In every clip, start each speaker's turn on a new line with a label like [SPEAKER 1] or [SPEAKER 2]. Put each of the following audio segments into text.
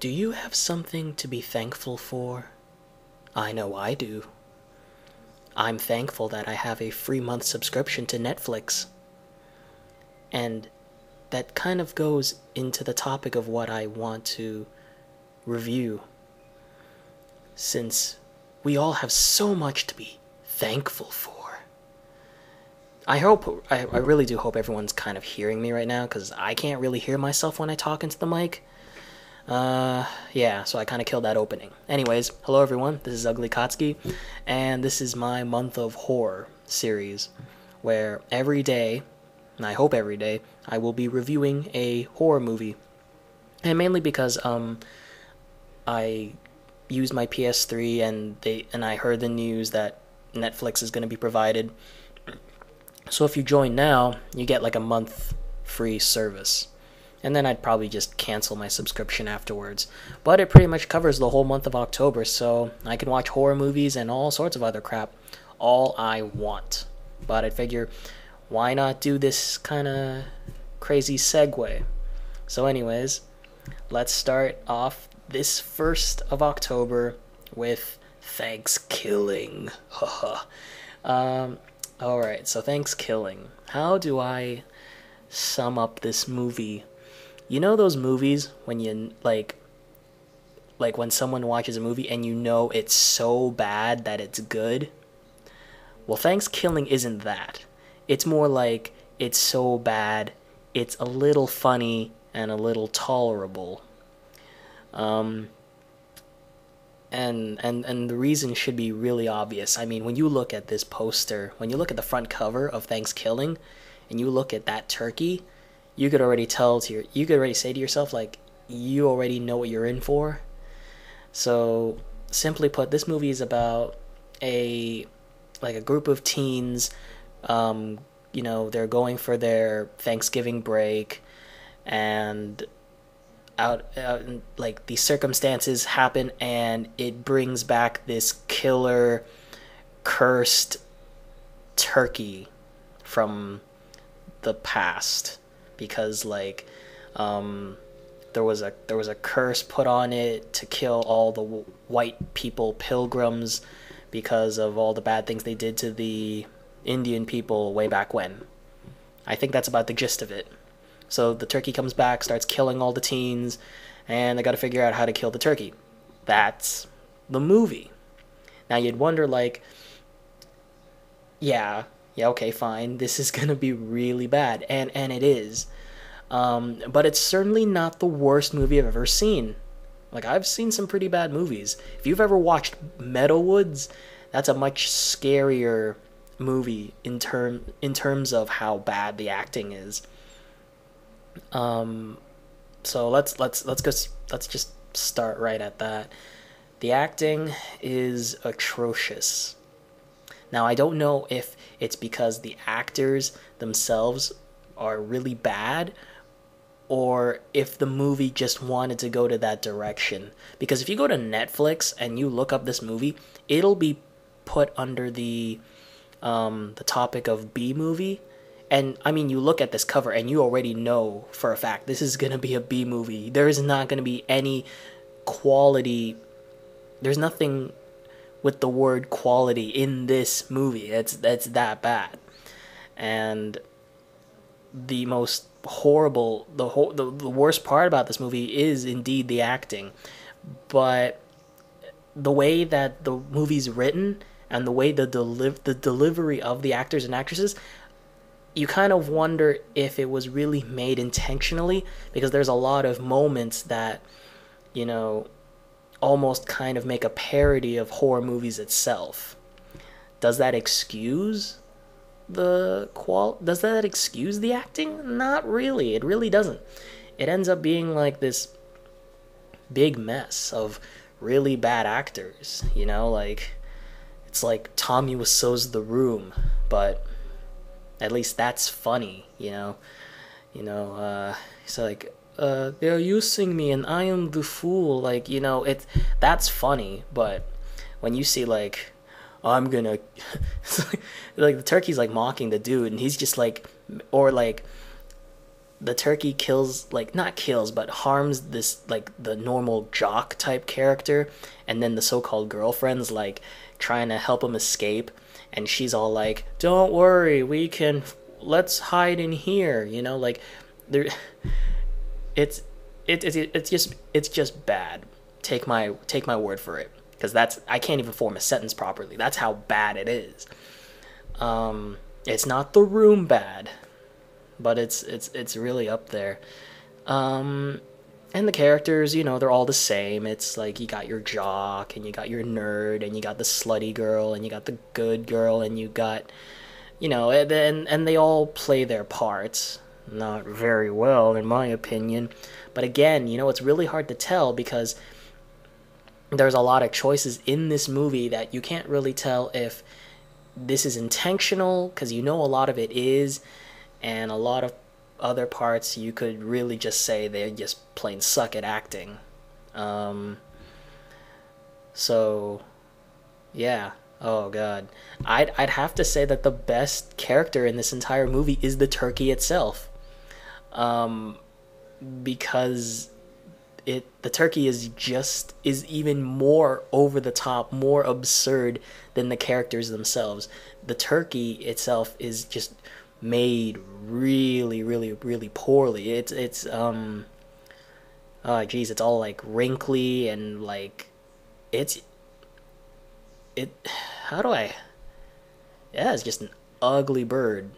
[SPEAKER 1] Do you have something to be thankful for? I know I do. I'm thankful that I have a free month subscription to Netflix. And that kind of goes into the topic of what I want to review. Since we all have so much to be thankful for. I really do hope everyone's kind of hearing me right now, because I can't really hear myself when I talk into the mic. Yeah, so I kind of killed that opening. Anyways, hello everyone, this is UglyKatsuki's, and this is my month of horror series, where every day, and I hope every day, I will be reviewing a horror movie. And mainly because, I used my PS3 and I heard the news that Netflix is going to be provided. So if you join now, you get like a month free service. And then I'd probably just cancel my subscription afterwards. But it pretty much covers the whole month of October, so I can watch horror movies and all sorts of other crap all I want. But I'd figure, why not do this kind of crazy segue? So anyways, let's start off this 1st of October with Thankskilling. Alright, so Thankskilling. How do I sum up this movie? You know those movies when you, like when someone watches a movie and you know it's so bad that it's good? Well, Thankskilling isn't that. It's more like it's so bad, it's a little funny and a little tolerable. And the reason should be really obvious. I mean, when you look at this poster, when you look at the front cover of Thankskilling, and you look at that turkey, you could already say to yourself, like, you already know what you're in for. So, simply put, this movie is about a group of teens, they're going for their Thanksgiving break, and these circumstances happen, and it brings back this killer, cursed turkey from the past, because there was a curse put on it to kill all the white people, pilgrims, because of all the bad things they did to the Indian people way back when. I think that's about the gist of it. So the turkey comes back, starts killing all the teens, and they got to figure out how to kill the turkey. That's the movie. Now you'd wonder, yeah, okay, fine, this is gonna be really bad, and it is. But it's certainly not the worst movie I've ever seen. I've seen some pretty bad movies. If you've ever watched Meadowwoods, that's a much scarier movie in terms of how bad the acting is. So let's just start right at that. The acting is atrocious. Now, I don't know if it's because the actors themselves are really bad, or if the movie just wanted to go to that direction. Because if you go to Netflix and you look up this movie, it'll be put under the topic of B movie. And, I mean, you look at this cover and you already know for a fact this is going to be a B movie. There is not going to be any quality. There's nothing with the word quality in this movie. It's that bad. And the most horrible, the worst part about this movie is indeed the acting. But the way that the movie's written and the way the delivery of the actors and actresses, you kind of wonder if it was really made intentionally, because there's a lot of moments that, almost kind of make a parody of horror movies itself. Does that excuse does that excuse the acting? Not really. It really doesn't. It ends up being like this big mess of really bad actors, it's like Tommy Wiseau's The Room, but at least that's funny, It's like, they're using me and I am the fool. That's funny, but when you see I'm gonna, the turkey's mocking the dude, and he's just or the turkey kills, like, not kills, but harms this, like, the normal jock type character, and then the so-called girlfriend's like trying to help him escape, and she's all like, don't worry, let's hide in here, like, there. It's just bad. Take my word for it, because I can't even form a sentence properly. That's how bad it is. It's not The Room bad, but it's really up there. And the characters, they're all the same. It's like you got your jock, and you got your nerd, and you got the slutty girl, and you got the good girl, and you got, and they all play their parts. Not very well, in my opinion. But again, it's really hard to tell, because there's a lot of choices in this movie that you can't really tell if this is intentional, because a lot of it is, and a lot of other parts you could really just say they just plain suck at acting. So yeah, oh god, I'd have to say that the best character in this entire movie is the turkey itself, because the turkey is even more over the top, more absurd than the characters themselves. The turkey itself is just made really, really, really poorly. It's oh geez, it's all like wrinkly, and like how do I, yeah, it's just an ugly bird,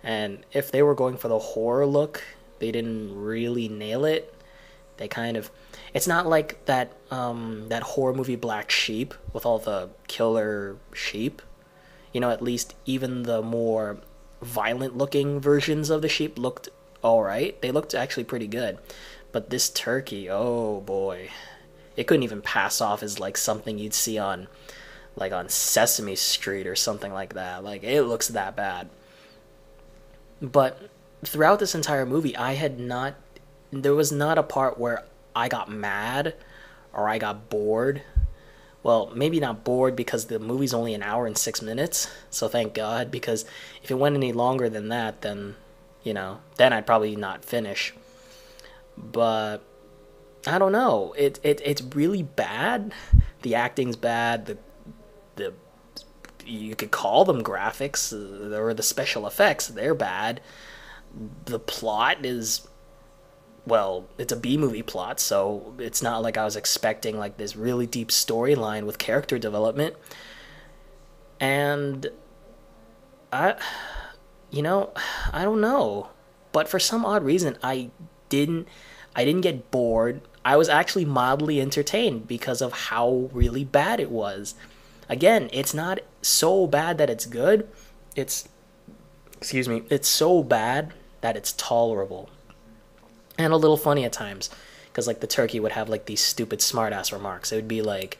[SPEAKER 1] and if they were going for the horror look, they didn't really nail it. They kind of, it's not like that that horror movie Black Sheep with all the killer sheep. At least even the more violent looking versions of the sheep looked alright. They looked actually pretty good. But this turkey, oh boy. It couldn't even pass off as like something you'd see on Sesame Street or something like that. Like, it looks that bad. But throughout this entire movie, there was not a part where I got mad or I got bored. Well, maybe not bored, because the movie's only an hour and 6 minutes, so thank God, because if it went any longer than that, then, then I'd probably not finish. But I don't know. It's really bad. The acting's bad. The you could call them graphics, or the special effects, they're bad. The plot is, well, it's a B-movie plot, so it's not like I was expecting like this really deep storyline with character development. And I don't know, but for some odd reason I didn't get bored. I was actually mildly entertained because of how really bad it was. Again, it's not so bad that it's good. It's so bad that it's tolerable. And a little funny at times, because like the turkey would have like these stupid smartass remarks. It would be like,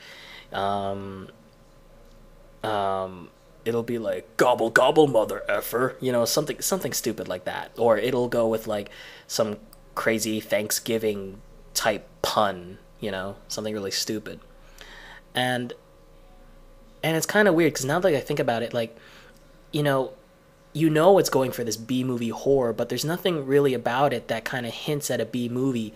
[SPEAKER 1] it'll be like, gobble gobble mother effer, something stupid like that. Or it'll go with like some crazy Thanksgiving type pun, something really stupid. And it's kind of weird, because now that I think about it, like, it's going for this B-movie horror, but there's nothing really about it that kind of hints at a B-movie.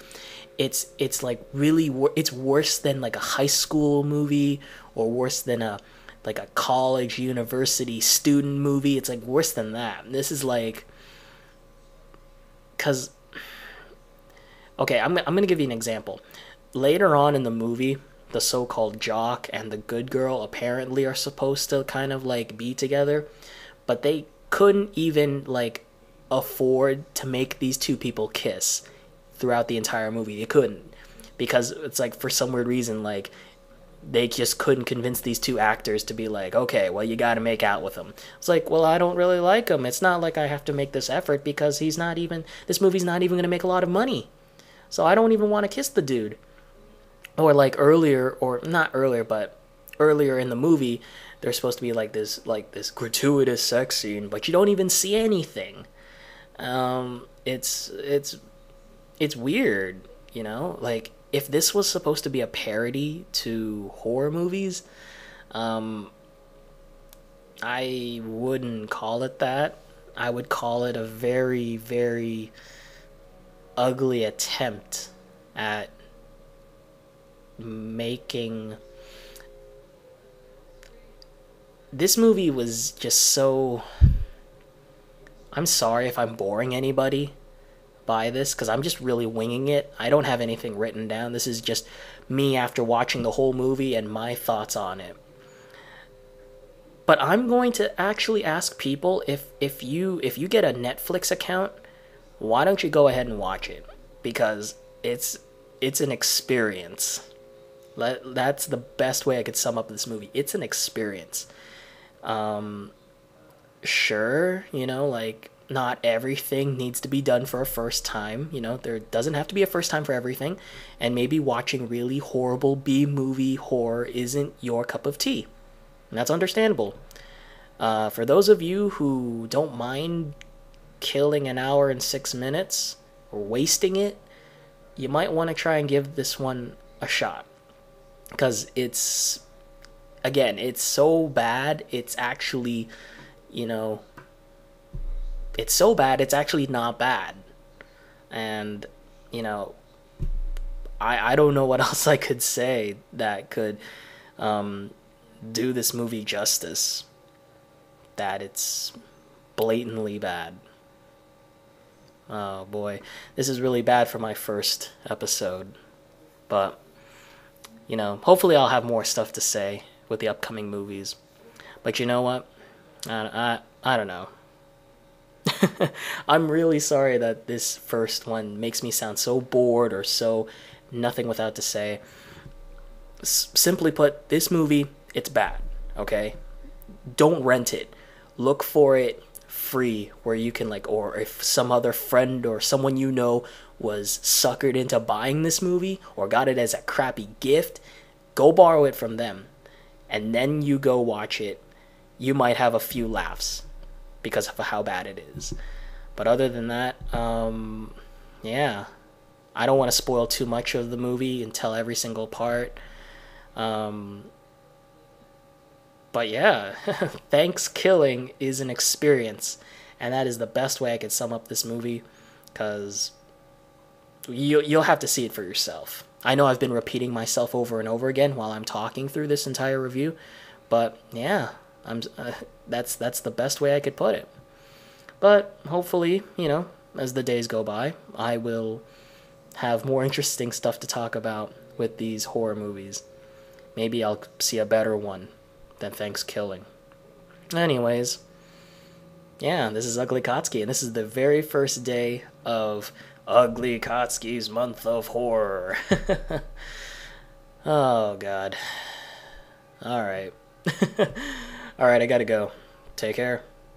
[SPEAKER 1] It's like really, it's worse than like a high school movie, or worse than a college, university student movie. It's like worse than that. This is like, because, okay, I'm gonna give you an example. Later on in the movie, the so-called jock and the good girl apparently are supposed to kind of like be together, but they couldn't even like afford to make these two people kiss throughout the entire movie. They couldn't, because it's like, for some weird reason, like, they just couldn't convince these two actors to be like, okay, well, you gotta make out with him. It's like, well, I don't really like him. It's not like I have to make this effort, because this movie's not even gonna make a lot of money, so I don't even want to kiss the dude. Or like earlier, or not earlier, but earlier in the movie, there's supposed to be like this gratuitous sex scene, but you don't even see anything. It's weird, like, if this was supposed to be a parody to horror movies, I wouldn't call it that. I would call it a very, very ugly attempt at making. This movie was just so. I'm sorry if I'm boring anybody by this, because I'm just really winging it. I don't have anything written down. This is just me after watching the whole movie and my thoughts on it. But I'm going to actually ask people, if you get a Netflix account, why don't you go ahead and watch it? Because it's an experience. That's the best way I could sum up this movie. It's an experience. Sure, like, not everything needs to be done for a first time. There doesn't have to be a first time for everything. And maybe watching really horrible B-movie horror isn't your cup of tea. And that's understandable. For those of you who don't mind killing an hour and 6 minutes, or wasting it, you might want to try and give this one a shot. Because it's so bad, it's actually, it's so bad, it's actually not bad. And, I don't know what else I could say that could do this movie justice. That it's blatantly bad. Oh boy, this is really bad for my first episode. But, hopefully I'll have more stuff to say with the upcoming movies. But you know what? I don't know. I'm really sorry that this first one makes me sound so bored or so nothing without to say. Simply put, this movie, it's bad, okay? Don't rent it. Look for it free where you can, like, or if some other friend or someone was suckered into buying this movie or got it as a crappy gift, go borrow it from them. And then you go watch it. You might have a few laughs because of how bad it is. But other than that, yeah. I don't want to spoil too much of the movie and tell every single part. But yeah, Thankskilling is an experience. And that is the best way I could sum up this movie. Because you'll have to see it for yourself. I know I've been repeating myself over and over again while I'm talking through this entire review. But yeah, that's the best way I could put it. But hopefully, as the days go by, I will have more interesting stuff to talk about with these horror movies. Maybe I'll see a better one than Thankskilling. Anyways, yeah, this is UglyKatsuki, and this is the very first day of UglyKatsuki's month of horror. Oh, God. Alright. Alright, I gotta go. Take care.